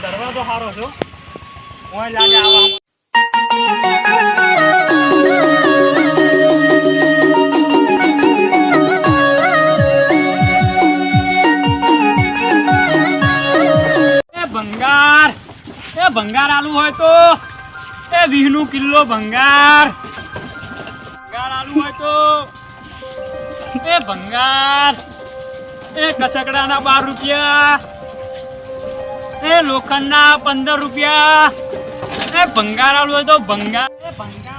દરવાજો સારો છો ઓય લાગે આવા ભંગાર આલુ હોય તો એ 20 કિલો ભંગાર આલુ હોય તો એ ભંગાર એ કસકડાના 12 રૂપિયા એ લોખંડના 15 રૂપિયા એ ભંગાર આલુ હોય તો ભંગાર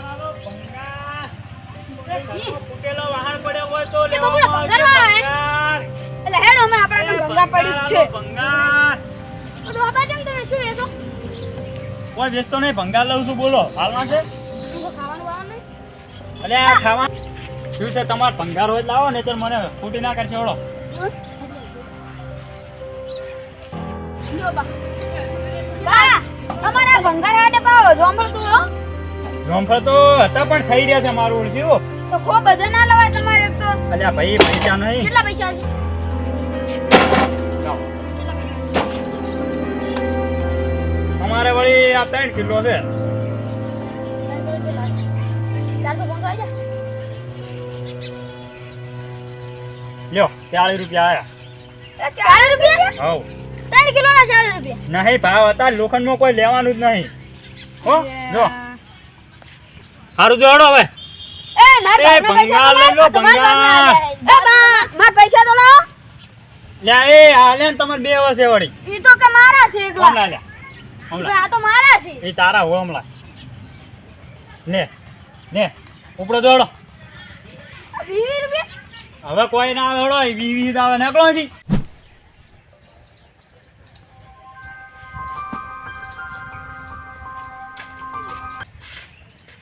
આલો ભંગાર ફૂટેલો વાહન પડ્યો હોય તો લેવામાં આવશે ભંગાર એટલે હેડો અમે આપણા ભંગાર પડ્યું છે ભંગાર તો બાબા કેમ તમે શું વેચો કોઈ વેચતો નહીં ભંગાર લઉં છું બોલો હાલમાં છે ખાવાનું આવવાનું અલે આ ખાવા શું છે તમાર ભંગાર હોય લાવો ને તો મને ફૂટી ના કરશે ઓળો જો બા અમારા ભંગાર હાટે પાવો જોંફળ તું હો જોંફળ તો હતા પણ થઈ રહ્યા છે મારું ઓળખ્યું તો ખો બધા ના લવાય તમારે એક તો અલ્યા ભાઈ પૈસા નહીં કેટલા પૈસા છે અમારે વળી આ 3 કિલો છે 450 આવી જા લ્યો 40 રૂપિયા આયા 40 રૂપિયા હવ 3 કિલો ના 40 રૂપિયા નહીં ભાવ હતા લોખંડમાં કોઈ લેવાનું જ નહીં હો જો હારું જોડો હવે એ માર ભંગાર લઈ લો ભંગાર માર પૈસા તો લો લે એ હાલે ને તમારે 2 વર્ષે વળી ઈ તો કે મારા છે એકલા હમણાં લે હમણાં આ તો મારા છે એ તારા હો હમણાં ને ઉપડો દોડો 20 રૂપિયા હવે કોઈ ના આવે હળો 20 આવે નીકળો જી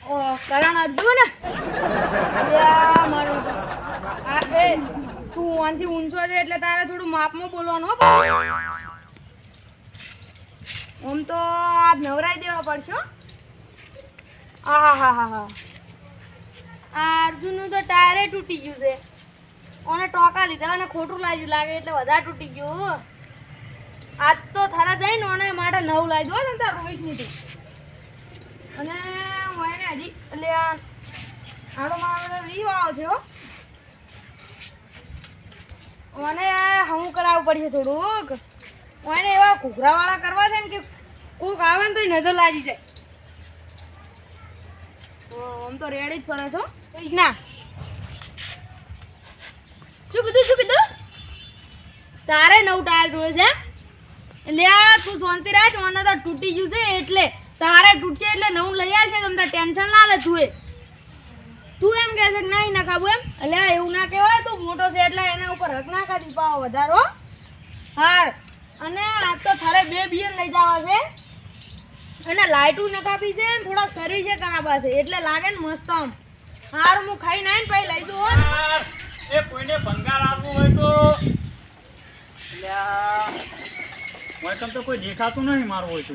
ઓ કરણ અદ્દુ ને યા મારું આ એ તું આનથી ઊંચો છે એટલે તારે થોડું માપમાં બોલવાનું હો ઓમ તો આજ નવરાઈ દેવા પડશે આ અર્જુનનું તો ટાયરે તૂટી ગયું છે ઓને ટોકા લીધા અને ખોટું લાગ્યું લાગે એટલે વધારે તૂટી ગયું આજ તો થારા જઈને ઓને માટે નવું લાવી દો ને તાર રોઈશ નહીં અને મને હજી એટલે આડો મારો રી વાળો છે હો મને હું કરાવવું પડશે થોડુંક મને એવા ઘૂઘરા વાળા કરવા છે ને કે કોક આવે ને તો નજર લાગી જાય આમ તો રેડી જ પડે છો ના શું કીધું તારે નવું ટાયર જોવે છે એટલે તું શાંતિ રાખ મને તો તૂટી ગયું છે એટલે તારે તૂટશે એટલે નવું લઈ આવશે તમને ટેન્શન ના લે તું એમ કહે છે કે નહીં ના ખાવું એમ એટલે એવું ના કહેવાય તું મોટો છે એટલે એના ઉપર હક ના ખાધી પાવો વધારો હાર અને આ તો થારે 2 બિયર લઈ જવા છે અને લાઈટું ન કાપી છે ને થોડા સર્વિસે કરાવવા છે એટલે લાગે ને મસ્ત આમ હાર હું ખાઈ નાઈ પછી લઈ દઉં હોત એ કોઈને ભંગાર આપવું હોય તો લ્યા તો કોઈ દેખાતું નહીં મારું હોય તો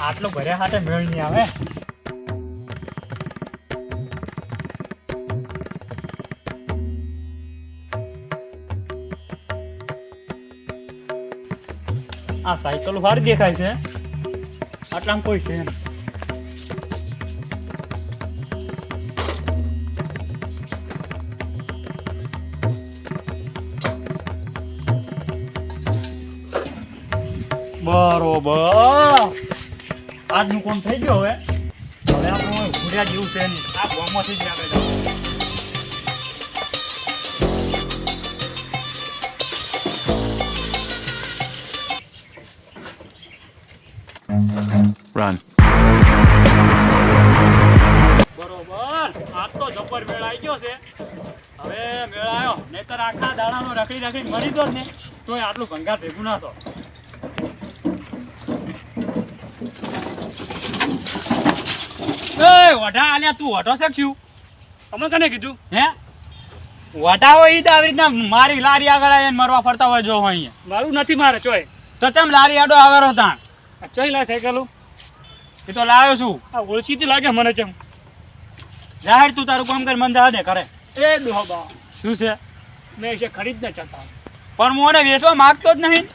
આટલો ભર્યા હાથે મેળ નહીં આવે આ સાયકલ સારી દેખાય છે આટલામાં કોઈ છે એમ બરોબર આજનું કોણ થઈ ગયો હવે આપણું ઘૂર્યા જેવું છે આ ગામમાંથી જ આગળ Run. બરોબર આ તો જબર વેળ આવી વેચ્યો છે હવે મેળ આવ્યો નહીતર આખા દાડાનો રખડી મળી દો ને તોય આટલું ભંગાર ભેગું ના થો એ વઢા આલ્યા તું વઢો શકશું તમે કને કીધું હે વઢાવો ઈ તો આવી રીતના મારી લારી આગળ આવીને મરવા ફરતા હોય જો અહીંયા મારું નથી મારે ચોય તો તેમ લારી આડો આવેરો તાણ આ ચોય લા સાયકલ એ તો લાવ્યો છું આ ઓળખીથી લાગે મને ચમ જાહેર તું તારું કામ કરી મંદા દે કરે એ ડોહા શું છે मैं इसे खरीदना चाहता हूँ પણ હું એને વેચવા માંગતો જ નહીં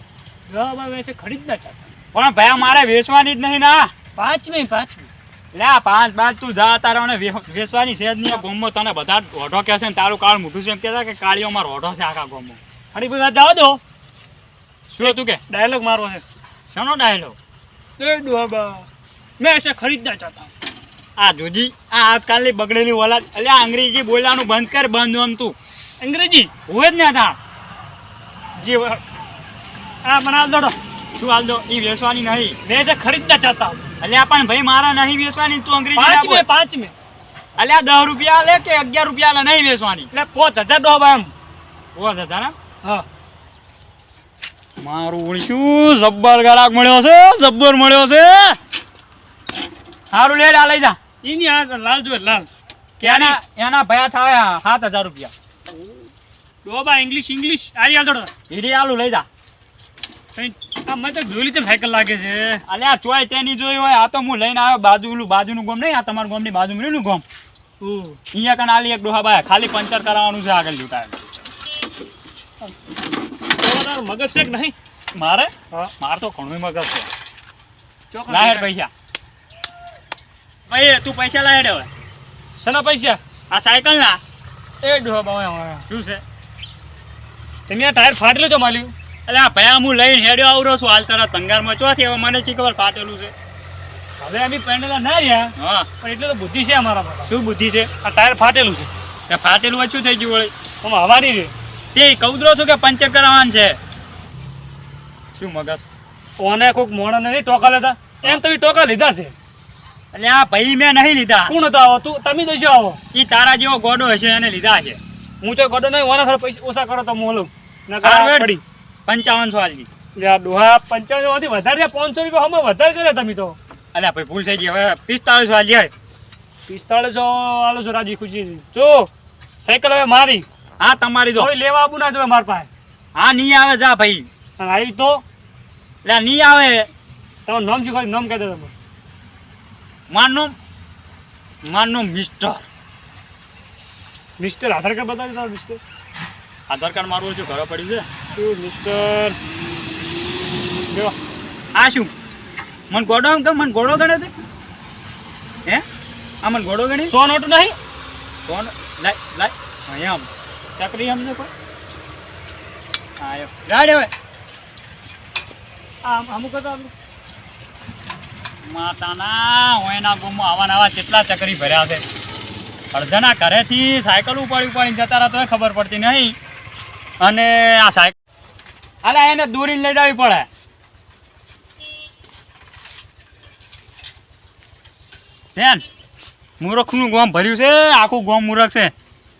डोहा मैं इसे खरीदना चाहता हूँ પણ ભાઈ મારે વેચવાની જ નહીં ના 5 में લે આ પાંચ તું જા તારા મને વેચવાની છે જ નહીં ગોમો તને બધા ઓઢો કહે છે ને તારું કાળ મોટું છે એમ કહેતા કે કાળીઓ મારો ઓઢો છે આખા ગોમો अरे भाई बात जाओ दो શું તું કે डायलॉग मारो है શાનો ડાયલોગ ए डोहा मैं इसे खरीदना चाहता हूँ આ જોજી આ આજકાલની બગડેલી ઓલાદ અલ્યા અંગ્રેજી બોલવાનું બંધ કર બંધ આમ તું अंग्रेजी હોય જ ને તા जी हाँ बना दो શું હાલ દો ઈ વેચવાની નહીં मैं इसे खरीदना चाहता हूँ અલ્યા પણ ભાઈ મારા નહીં વેચવાની તું અંગ્રેજી ના બોલ 5 में અલ્યા 10 રૂપિયા લે કે 11 રૂપિયા લે નહીં વેચવાની એટલે 5000 ડોહા એમ ઓ દાદા ના હા મારું ઓળશું જબ્બર ગળાક મળ્યો છે જબ્બર મળ્યો છે સારું લે આ લઈ જા એની આ લાલ જોઈએ લાલ કે એના ભયા થાય 7000 રૂપિયા ડોહા ઇંગ્લિશ આરી હાલ દોડો હીડી આલુ લઈ જા આ મને તો જોઈ લીધું સાયકલ લાગે છે અલ્યા ચોય તેની જોઈ હોય આ તો હું લઈને આવ્યો બાજુનું ગોમ નહીં આ તમારું ગોમની બાજુ મળ્યું ગોમ અહીંયા કણ આલી એક ડોહા બાય ખાલી પંચર કરાવવાનું છે આગળ લૂંટાય તારું મગજ છે કે નહીં મારે હા મારે તો ઘણું મગજ છે ચોખા લાહેડ પૈસા ભાઈ તું પૈસા લાહેડ હવે શેના પૈસા આ સાયકલ ના એ ડોહા બાવા શું છે તમે આ ટાયર ફાટેલું તો માલ્યું એટલે આ ભયા હું લઈને હેડ્યો આવરો છું હાલ તરત ભંગારમાં ચોથી હવે મને શી ખબર ફાટેલું છે હવે અમે પેન્ડેલા ના રહ્યા હા પણ એટલે તો બુદ્ધિ છે અમારા પાસે શું બુદ્ધિ છે આ ટાયર ફાટેલું છે કે ફાટેલું હોય શું થઈ ગયું વળી આમાં હવા નહીં રે તે કઉદરો છું કે પંચર કરાવવાનું છે શું મગજ ઓને કોઈક મોણા નહીં ટોકા લેતા એમ તમે ટોકા લીધા છે એટલે આ ભાઈ મેં નહીં લીધા કોણ હતો આવો તું તમે દઈશો આવો એ તારા જેવો ગોડો હશે એને લીધા છે હું તો ગોડો નહીં ઓના થોડા પૈસા ઓછા કરો તો મોલું ના હા, કરા વેડ. પડી 5500 આલજી યા ડોહા 55 માંથી વધારે 500 રૂપિયા હમણાં વધારે કર્યા તમે તો અલ્યા ભાઈ ભૂલ થઈ ગઈ હવે 4500 આલજી 4500 આલો છો રાજી ખુશી જો સાયકલ હવે મારી હા તમારી તો કોઈ લેવા આવું ના જોવે માર પાસે હા નહીં આવે જા ભાઈ અને આવી તો એટલે નહીં આવે તમારું નામ શું ખાલી નામ કહી દો તમે મારનું મિસ્ટર મિસ્ટર આધાર કાર્ડ બતાવી દો મિસ્ટર આધાર કાર્ડ મારું શું ઘરે પડ્યું છે શું મિસ્ટર જો આ શું મને ગોડો ગણે છે હે આ મને ગોડો ગણી 100 નોટ નહીં કોણ લાય અહીંયા આમ ચકરી આમ ને કોઈ આયો ગાડી હવે આમ અમુક હતા માતાના હોયના ગોમમાં આવા કેટલા ચકરી ભર્યા છે અડધાના ઘરેથી સાયકલ ઉપાડી જતા રહ્યા તોય ખબર પડતી નહીં અને આ સાયકલ અલા એને દોરીને લઈ જવી પડે શેન મૂર્ખનું ગોમ ભર્યું છે આખું ગોમ મૂર્ખ છે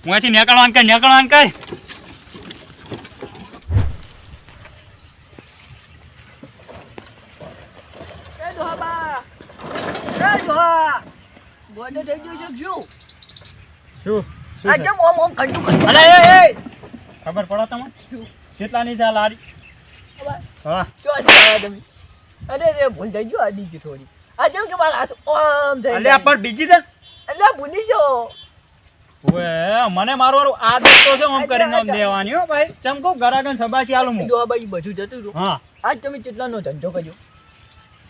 હું અહીંથી નીકળવાનું કર ગોડો થઈ ગયો છે શું શું આ જેમ ઓમ કંટુ અરે એ ખબર પડો તમને કેટલાની છે આ લારી હા શું આ તમે અરે રે ભૂલ થઈ ગયો આડી ગઈ થોડી આ જેમ કે મારા હાથ ઓમ થઈ અલ્યા પણ બીજી દે એટલે ભૂલી ગયો ઓએ મને મારવાનું આદત તો છે ઓમ કરીને ઓમ દેવાની હો ભાઈ ચમકો ગરાગન સબાસી આલું હું દોહા બાઈ બધું જતું હતું હા આજ તમે કેટલાનો ધંધો કર્યો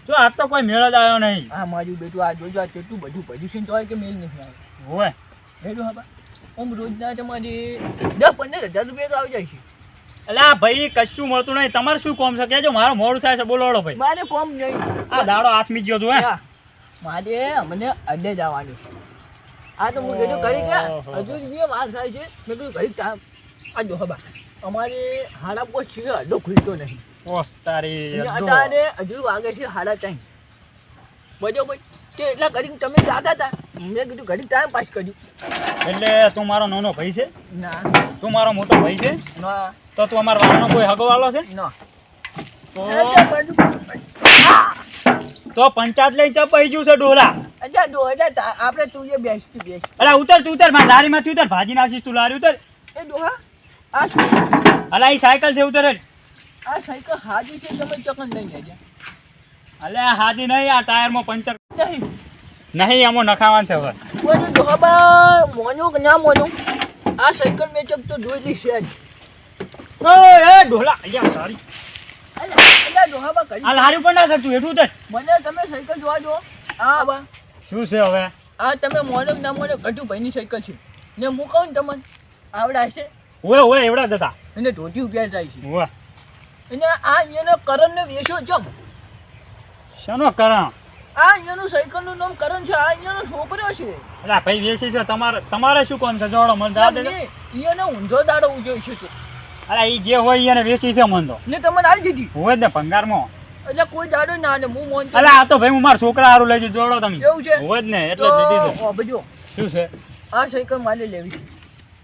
જો આજ તો કોઈ મેળ જ આવ્યો નહીં આ મારું બેટું આ જોજો આ કેટલું બધું ભજ્યું છે તો કે મેલ નહીં આવે ઓએ બેટું હા બા ઓમ રોજના તમારે 10-15 હજાર રૂપિયા તો આવી જાય છે એટલે આ ભાઈ કશું મળતું નહીં તમારે શું કોમ છે કેજો મારો મોડું થાય છે બોલો ભાઈ મારે કોમ નહીં આ દાડો હાથમી ગયો તું હે હા. મારે અમને અડે જવાનું છે આ તો હું કીધું ઘડી ગયા હજુ જે વાર થાય છે મેં કીધું ઘડી ટાઈમ આ જો હબા અમારે હાડા પોચ છે અડો ખુલતો નહીં ઓહ તારી અને અટાણે હજુ વાગે છે હાડા 3 બરોબર તે એટલા ઘડી તમે જાતા હતા મેં કીધું ઘડી ટાઈમ પાસ કર્યું. એટલે તું મારો નાનો ભાઈ છે? ના તું મારો મોટો ભાઈ છે? ના તો તું અમારા વાળાનો કોઈ હગવાલો છે? ના તો તો પંચાયત લઈ ચપાઈ ગયું છે ડોલા. અચ્છા દો એટલે આપણે તું એ બેસ. અલા ઉતર તું ઉતર, મારી લારીમાંથી ઉતર, ભાજી નાખીશ તું લારી ઉતર. એ ડોહા આ શું અલા ઈ સાયકલ છે ઉતર. આ સાયકલ હાજી છે તમે ચકન લઈને આવ્યા? અલે હાદી નહીં, આ ટાયરમાં પંચર નહીં નહીં, આમાં નખાવાનું છે હવે. બોલો ડોહાબા મોનું કે ના મોનું આ સાયકલ મેં ચક તો જોઈ છે જ. એ ડોલા અહીંયા તારી અલ્યા ડોહાબા કરી આ લારી ઉપર ના સરતું એટલું ઉતર. મને તમે સાયકલ જોવા જો હા બા શું છે હવે? આ તમે મોનો કે ના મોનો ગઢુ ભાઈની સાયકલ છે ને હું કહું ને તમને આવડાશે ઓય ઓય એવડા જ હતા. એને ધોતી ઉપર જાય છે ઓય અને આ એનો કરણને વેચો ચમ શેનો કરા? આ એનું સાયકલનું નામ કરણ છે આ એનો છોકરો છે અલા ભાઈ વેચી છે, તમારે શું કોમ છે? જોડો મને દાદા દે. એને ઊંધો દાડો ઉજ્યો છે અલા ઈ જે હોય એને વેચી છે મન તો. ને તમને આવી દીધી હોય જ ને ભંગારમાં. એટલે કોઈ દાડો ના ને હું મોન અલા આ તો ભાઈ હું મારા છોકરા હારું લઈ જઈ જોડો તમે. એવું છે હોય જ ને એટલે જ દીધી છે. બધું શું છે? આ સાયકલ મારે લેવી છે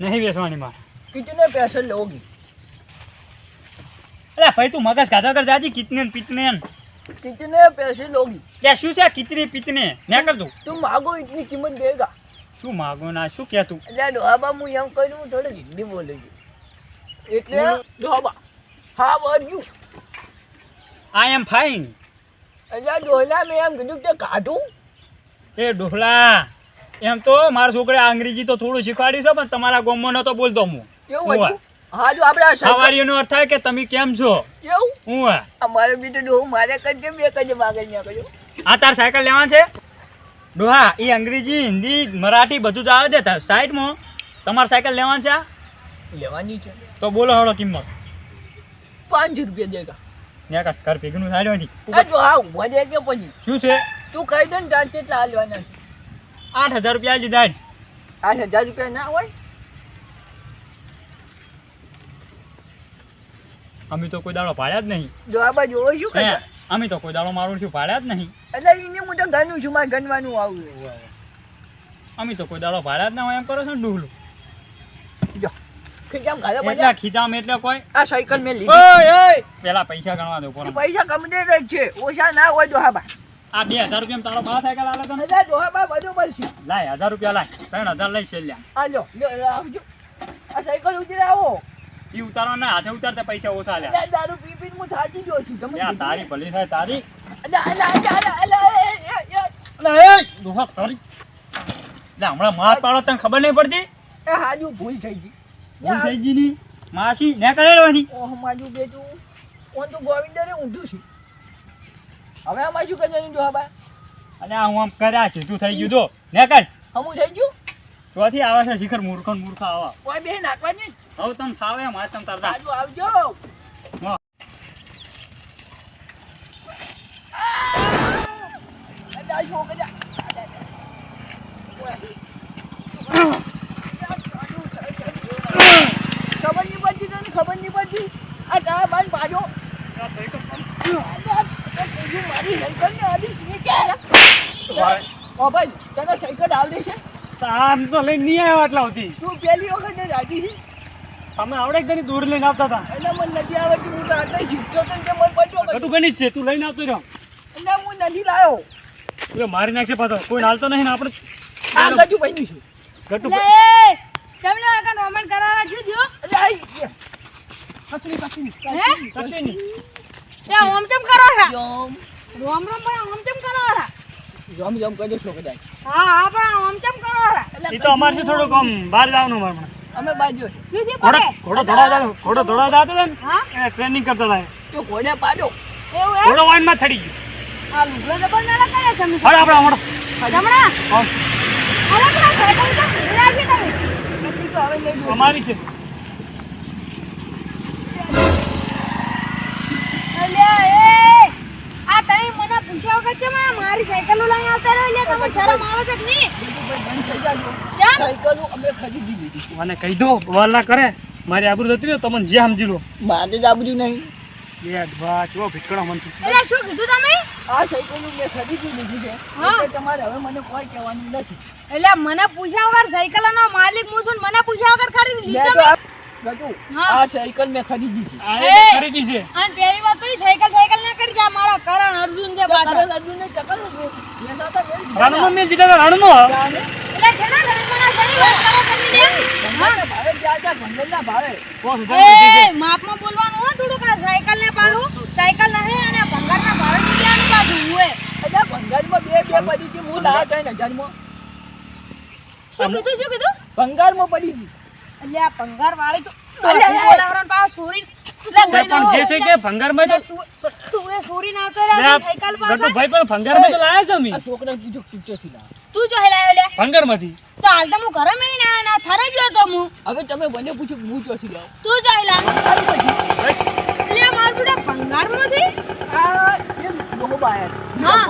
નહીં વેચવાની મારે. કિતને પૈસે લોગી અલા ભાઈ તું મગજ ખાધા કર જાજી કિતને ને પિતને ને. कितने पैसे लोगी કે શું છે કિતરી પિતને ને કર તું. तुम मांगो इतनी कीमत देगा શું માગો ના શું કે તું? એટલે ડોહાબા હું એમ કહ્યું હું થોડી હિન્દી બોલું છું એટલે ડોહાબા how are you I am fine. એટલે ડોહલા મેં એમ કીધું કે કાઢું એ ડોહલા એમ તો મારા છોકરે અંગ્રેજી તો થોડું શીખવાડ્યું છે પણ તમારા ગામમાં નતો બોલતો હું. કેવું હતું હા જો આપણે આ સાયકલ સવારીનો અર્થ થાય કે તમે કેમ છો. કેવું હું અમારે બીજું ડોહ મારે કરજે બે કરજે માગલ ના કરજો આ તાર સાયકલ લેવા છે ડોહા? એ અંગ્રેજી હિન્દી મરાઠી બધું તો આવે દે સાઈડમાં. તમારે સાયકલ લેવા છે લેવાની છે તો બોલો હળો કિંમત. 5 રૂપિયા દેગા ને કાટ કર ભેગનું સાઈડ નથી. એ જો હા ઉભા દે કે પછી શું છે? તું કહી દે ને તાર કેટલા હાલવાના છે 8,000 રૂપિયા લીધા. 8,000 રૂપિયા ના હોય અમે તો કોઈ દાડો પાડ્યા જ નહીં. જો આ બાજુ હોય શું હે, કરતા અમે તો કોઈ દાડો મારું છું પાડ્યા જ નહીં. એટલે એને હું તો ગણું છું મારે ગણવાનું આવું અમે તો કોઈ દાડો પાડ્યા જ ના હોય એમ કરો છો ને ડુહલું. જો ખીચામ ઘરે એટલા બધા ખીજામ એટલે કોઈ આ સાયકલ મેં લીધી ઓય ઓય પેલા પૈસા ગણવા દો પોરો. પૈસા કમદે જ છે ઓછા ના હોય ડોહાબા આ 2,000 રૂપિયા તારો બા સાયકલ આલે તો ને. એટલે ડોહાબા બરોબર છે લાય 1,000 રૂપિયા લાય 3,000 લઈ છેલ્યા. આ લો આવજો આ સાયકલ ઉતરે આવો ઈ ઉતારવા ના હાથે ઉતારતા પૈસા ઓછા લ્યા. એટલે દારૂ પી પીને હું થાકી ગયો છું તમે લ્યા તારી ભલી થાય તારી. ડોહા તારી. લે હમણાં માર પાડો તને ખબર નહીં પડતી? એ હાજુ ભૂલ થઈ ગઈ ભૂલ થઈ ગઈ ની માસી ને કરેલો નથી. ઓહ માજુ બેટું ઓન તો ગોવિંદરે ઊંધું છું હવે આમાં શું કરવાનું ડોહાબા અને આ હું આમ કર્યા છે તું થઈ ગયું જો ને કર. હમું થઈ ગયું ચોથી આવે છે શિખર મૂર્ખો ને મૂર્ખા આવા. કોઈ બે નાખવાની હવે તને ફાવે એમ હાથ તમ તારતા. હાજુ આવજો હા. અજા છોકરા ખબર નહીં પડતી તને ખબર નહીં પડતી આ તારા બાન પાડો મારી સાયકલ ને આધી ઓ ભાઈ તને સાયકલ આવડે છે આમ તો લઈને નહીં આવ્યા એટલા સુધી. તું પહેલી વખત જ આવી છે અમે આવડે ઘણી દૂર લઈને આવતા હતા. એટલે મને નથી આવડતી હું તો આટલે શીખતો હતો ને તે મને પડ્યો ઘટુ ગણી જ છે તું લઈને આવતો રહ્યો. એટલે હું નથી લાવ્યો એટલે મારી નાખશે પાછો કોઈ હાલતો નહીં ને આપણે આ ગજુ બની છે ઘટુ લે તમને આગળ નોમન કરાવવા શું થયો? એટલે આઈ કચરી કચરી હે કચરી નહીં. તે ઓમ ચમ કરો છો? જોમ રોમ રોમ પણ ઓમ ચમ કરો છો? જોમ જોમ કહી દો કદાચ હા હા પણ ઓમ ચમ કરો છો? એ તો અમારે શું થોડુંક આમ બહાર જવાનું અમારે હમણાં. અમે બાજુ છે શું થયું ઘોડો પડે? ઘોડો દોડાતા હતા ને હા એ ટ્રેનિંગ કરતા હતા. તો ઘોડે પાડો એવું હે? ઘોડો વાઈનમાં ચડી ગયો. આ લુગડો જબર ના કરે તમે હવે આપણે હમણાં જમણા હા, અરે પેલા સાયકલ તો રાખી તમે નથી તો હવે લઈ અમારી છે. અલ્યા એ આ તમે મને પૂછ્યા વગર કેમ આ મારી સાયકલ લઈને આવતા રહ્યો? એટલે તમે શરમ આવે છે કે નહીં? બંધ થઈ જાજો કેમ? સાયકલ અમે ખરીદી લીધી મને કહી દો વાર ના કરે મારી આબરૂ જતી રહ્યો તમને જે સમજી લો. મારે જ આ બધું નહીં બે બા ચો ભીકણો મન એટલે શું કીધું તમે આ સાયકલ મેં ખરીદી લીધી છે હા. એટલે તમારે હવે મને કોઈ કહેવાનું નથી એટલે મને પૂછ્યા વગર સાયકલનો માલિક હું છું ને મને પૂછ્યા વગર ખરીદી મેં લીધી તો તમે? ગટુ, હા. આ સાયકલ મેં ખરીદી છે આ એ! ખરીદી છે અને પહેલી વાત તો ઈ સાયકલ ના કરી જા મારા કરણ અર્જુન છે પાછળ કરણ અર્જુનને ચકલ મેં સાતા મેં રણમાં મેં જીતા રણમાં જાને એટલે છેના ધર્મના શેની વાત કરો તમે લે ભંગારના ભાવે જ્યાં ત્યાં ભંગારના ભાવે કોસ ઉધાર એ માપમાં બોલવાનું હો થોડુંક આ સાયકલ ને પાડું સાયકલ નહીં અને ભંગારના ભાવે નીકળ્યાનું પાછું હોય એટલે ભંગારમાં બે પડી હતી હું લાયા 3000 માં શું કીધું ભંગારમાં પડી હતી એટલે આ ભંગાર વાળી તો અલ્યા, તું બોલાવરણ પાછો સોરી પણ જે છે કે ભંગારમાં તો તું એ સોરી ના કરે સાયકલ ગટુ પાછળ ભાઈ પણ ભંગારમાં તો લાયા છે અમે આ છોકરા કીધું ચૂચો થી લાવ તું જો હેલાયો લે ભંગારમાંથી તો હાલ તો હું ઘરે મેલી ના ના થરે ગયો તો હું હવે તમે મને પૂછ્યું કે હું ચોથી લાવ તું જો હેલા બસ એટલે મારું બેટા ભંગારમાંથી આ એ લોહો બાયર હા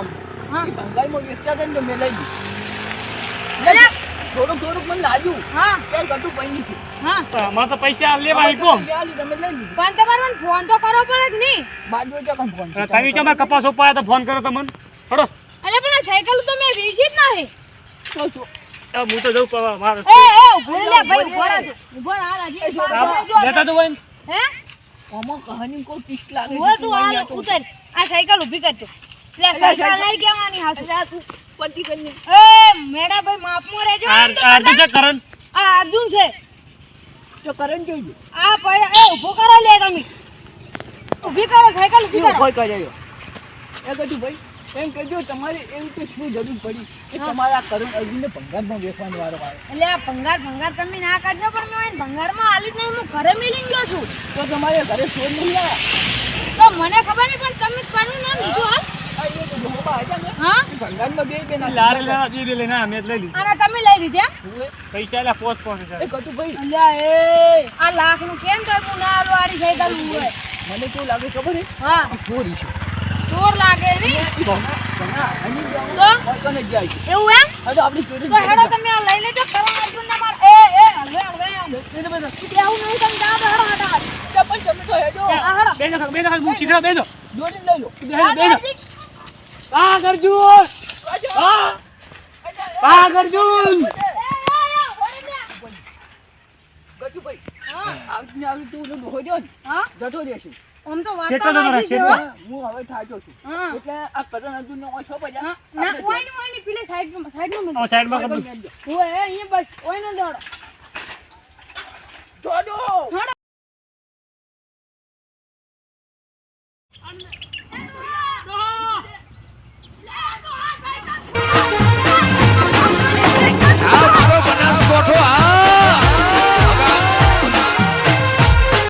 હા એ ભંગારમાં વેચતા હતા ને તો મેં લઈ લીધું એટલે થોડુંક મને લાગ્યું હા કે ગટુ પૈની છે હા અમારે તો પૈસા લેવા કોમ તમે લઈ લીધું પણ તમારે મને ફોન તો કરવો પડે કે નહીં બાજુ ચકન ફોન તમે કેમ કપાસ ઉપાયા તો ફોન કરો તમને હડો એટલે પણ આ સાયકલ તો મેં વેચી જ નહીં હું તો જઉં પણ મારે એ ઉભો રે લે ભાઈ ઉભો રહે ઉભો રહે રાજી લેતા તો હોય ને. હે આમાં કહાની કોઈ ટીસ્ટ લાગે ઉભો તું હાલ ઉતર આ સાયકલ ઊભી કર તું લે સાયકલ નહીં કેવાની હાથ તું પટી કરીને એ મેડા ભાઈ માપમાં રહેજો આરતી છે કરણ આ અર્જુન છે તો કરંટ જોઈજો આ પડે એ ઊભો કરો લે તમે ઊભી કરો સાયકલ ઊભી કરો કોઈ કર્યો એ ગટુ ભાઈ એમ કહેજો તમારે એવી તો શું જરૂર પડી કે તમારા કરણ અર્જુનને ભંગારમાં વેચવાનો વારો આવે એટલે આ ભંગાર તમે ના કાઢજો પણ મેં એને ભંગારમાં હાલી જ નહીં હું ઘરે મેલીને ગયો છું તો તમારે ઘરે છોડ નહીં આવ્યા તો મને ખબર નહીં પણ તમે કોનું નામ લીધું હાલ આ એ તો જોવા હતા ને હા ભંગારમાં બે ના લારે લેવા દીધી લઈને અમે જ લઈ લીધી અને તમે લઈ લીધા પૈસા એટલે પોસ પોસ એ ગટુ ભાઈ અલ્યા એ આ લાખનું કેમ તો હું ના આલો આરી સાયકલ હોય મને કેવું લાગે ખબર છે હા આ ચોરી છે ચોર લાગે ને ઘણા હની તો? કોને જાય છે એવું એમ આ તો આપણી ચોરી તો હેડો તમે આ લઈ લેજો કરણ અર્જુન ના માર એ હળવે આવું નહીં તમે જાઓ તો હેડો હટા પણ તમે તો હેડો આ હેડો બે હું સીધા બેજો જોડીને લઈ લો રાજી આ અર્જુન આ અર્જુન ગટુ ભાઈ હા આવતીને આવતી તું ઓલો ડોહો રહ્યો ને હા જતો રહેશે આમ તો કેટલો વાર્તા તમારા વાંચી છે કેટલો? હો. હું હવે થાક્યો છું હા એટલે આ કરણ અર્જુનને ઓછો પડ્યા હા ના ઓય ની પેલી સાઈડમાં આ સાઈડમાં કરી દો. ઓય અહીંયા બસ ઓય નો દોડો જોડો